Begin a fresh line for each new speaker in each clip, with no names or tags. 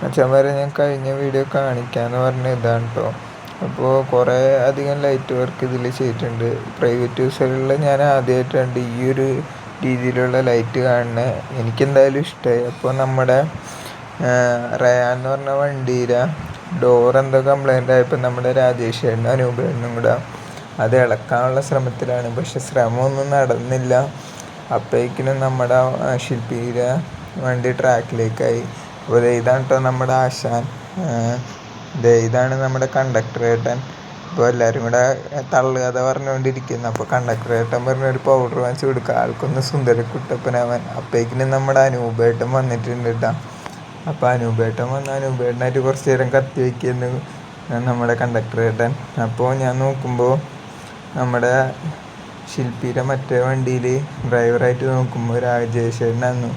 മച്ചാന്മാരെ, ഞാൻ കഴിഞ്ഞ വീഡിയോ കാണിക്കാമെന്ന് പറഞ്ഞ ഇതാണ് കേട്ടോ. അപ്പോൾ കുറേ അധികം ലൈറ്റ് വർക്ക് ഇതിൽ ചെയ്തിട്ടുണ്ട്. പ്രൈവറ്റ് യൂസുകളിൽ ഞാൻ ആദ്യമായിട്ടുണ്ട് ഈ ഒരു രീതിയിലുള്ള ലൈറ്റ് കാണുന്നത്. എനിക്കെന്തായാലും ഇഷ്ടമായി. അപ്പോൾ നമ്മുടെ റയാൻ എന്ന് പറഞ്ഞ വണ്ടിയിലെ ഡോർ എന്തോ കംപ്ലൈൻ്റ് ആയപ്പോൾ നമ്മുടെ രാജേഷ് ചേട്ടനും അനൂപ് ചേട്ടനും കൂടെ അത് ഇളക്കാനുള്ള ശ്രമത്തിലാണ്. പക്ഷെ ശ്രമമൊന്നും നടന്നില്ല. അപ്പോഴേക്കിനും നമ്മുടെ ശില്പിയുടെ വണ്ടി ട്രാക്കിലേക്കായി. അപ്പോൾ ഇതാണ് കേട്ടോ നമ്മുടെ ആശാൻ. ഇതാണ് നമ്മുടെ കണ്ടക്ടർ ഏട്ടൻ. അപ്പോൾ എല്ലാവരും കൂടെ തള്ളുകഥ പറഞ്ഞുകൊണ്ടിരിക്കുന്നു. അപ്പോൾ കണ്ടക്ടർ ഏട്ടൻ പറഞ്ഞൊരു പൗഡർ വാങ്ങിച്ച് കൊടുക്കുക, ആൾക്കൊന്ന് സുന്ദരക്കുട്ടപ്പനാവാൻ. അപ്പോഴേക്കിനും നമ്മുടെ അനൂപേട്ടൻ വന്നിട്ടുണ്ട് കേട്ടോ. അപ്പോൾ അനൂപേട്ടൻ വന്ന് അനൂപേട്ടനായിട്ട് കുറച്ച് നേരം കത്തി വയ്ക്കുന്നു നമ്മുടെ കണ്ടക്ടർ ഏട്ടൻ. അപ്പോൾ ഞാൻ നോക്കുമ്പോൾ നമ്മുടെ ശില്പിയുടെ മറ്റേ വണ്ടിയിൽ ഡ്രൈവറായിട്ട് നോക്കുമ്പോൾ രാജേഷ് ചേട്ടനായിരുന്നു.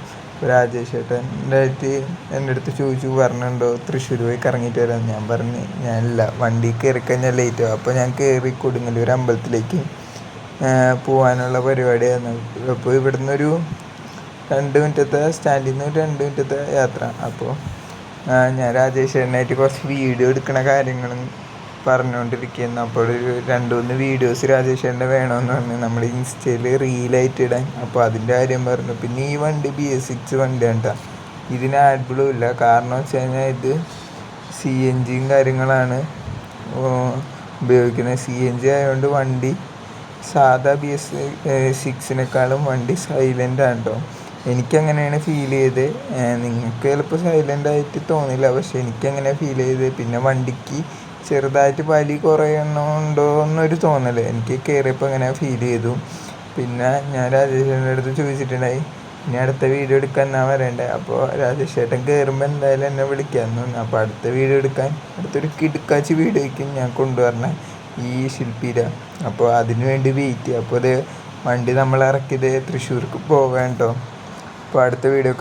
രാജേഷ് ചേട്ടൻ്റെ ആയിട്ട് എൻ്റെ അടുത്ത് ചോദിച്ചു, പറഞ്ഞിട്ടുണ്ടോ തൃശ്ശൂർ പോയി കറങ്ങിയിട്ട് വരാം. ഞാൻ പറഞ്ഞ് ഞാനില്ല, വണ്ടി കയറി കഴിഞ്ഞാൽ ലേറ്റ് ആവും. അപ്പോൾ ഞാൻ കയറി കൊടുങ്ങല്ലൂർ അമ്പലത്തിലേക്ക് പോകാനുള്ള പരിപാടിയായിരുന്നു. അപ്പോൾ ഇവിടുന്ന് ഒരു 2 മിനിറ്റത്തെ സ്റ്റാൻഡിൽ നിന്ന് 2 മിനിറ്റത്തെ യാത്ര. അപ്പോൾ ഞാൻ രാജേഷ് ചേട്ടനായിട്ട് കുറച്ച് വീഡിയോ എടുക്കണ കാര്യങ്ങളും പറഞ്ഞുകൊണ്ടിരിക്കുന്നു. അപ്പോൾ ഒരു 2-3 വീഡിയോസ് രാജേഷ് ചേട്ടൻ്റെ വേണമെന്ന് പറഞ്ഞു നമ്മൾ ഇൻസ്റ്റയിൽ റീലായിട്ട് ഇടാൻ. അപ്പോൾ അതിൻ്റെ കാര്യം പറഞ്ഞു. പിന്നെ ഈ വണ്ടി BS6 വണ്ടിയാണ് കേട്ടോ. ഇതിന് ആഡ്ബിളും ഇല്ല. കാരണം വെച്ച് കഴിഞ്ഞാൽ ഇത് CNG കാര്യങ്ങളാണ് ഉപയോഗിക്കുന്നത്. CNG ആയതുകൊണ്ട് വണ്ടി സാധാ BS6-നേക്കാളും വണ്ടി സൈലൻ്റ് ആണ് കേട്ടോ. എനിക്കങ്ങനെയാണ് ഫീൽ ചെയ്തത്. നിങ്ങൾക്ക് ചിലപ്പോൾ സൈലൻ്റ് ആയിട്ട് തോന്നില്ല, പക്ഷെ എനിക്കങ്ങനെ ഫീൽ ചെയ്തത്. പിന്നെ വണ്ടിക്ക് ചെറുതായിട്ട് വലി കുറയുന്നുണ്ടോ എന്നൊരു തോന്നൽ എനിക്ക് കയറിയപ്പോൾ അങ്ങനെ ഫീൽ ചെയ്തു. പിന്നെ ഞാൻ രാജേഷേട്ടൻ്റെ അടുത്ത് ചോദിച്ചിട്ടുണ്ടായി, ഇനി അടുത്ത വീഡിയോ എടുക്കാൻ എന്നാ വരേണ്ടത്. അപ്പോൾ രാജേഷ് ചേട്ടൻ കയറുമ്പോൾ എന്തായാലും എന്നെ വിളിക്കാമെന്ന് പറഞ്ഞു. അപ്പോൾ അടുത്ത വീഡിയോ എടുക്കാൻ അടുത്തൊരു കിടുക്കാച്ചി വീഡിയോയ്ക്കും ഞാൻ കൊണ്ടുവരണം ഈ ശില്പിയുടെ. അപ്പോൾ അതിന് വേണ്ടി വെയിറ്റ് ചെയ്യുക. അപ്പോൾ അത് വണ്ടി നമ്മൾ ഇറക്കിയത് തൃശ്ശൂർക്ക് പോകാൻ കേട്ടോ. അപ്പോൾ അടുത്ത വീഡിയോ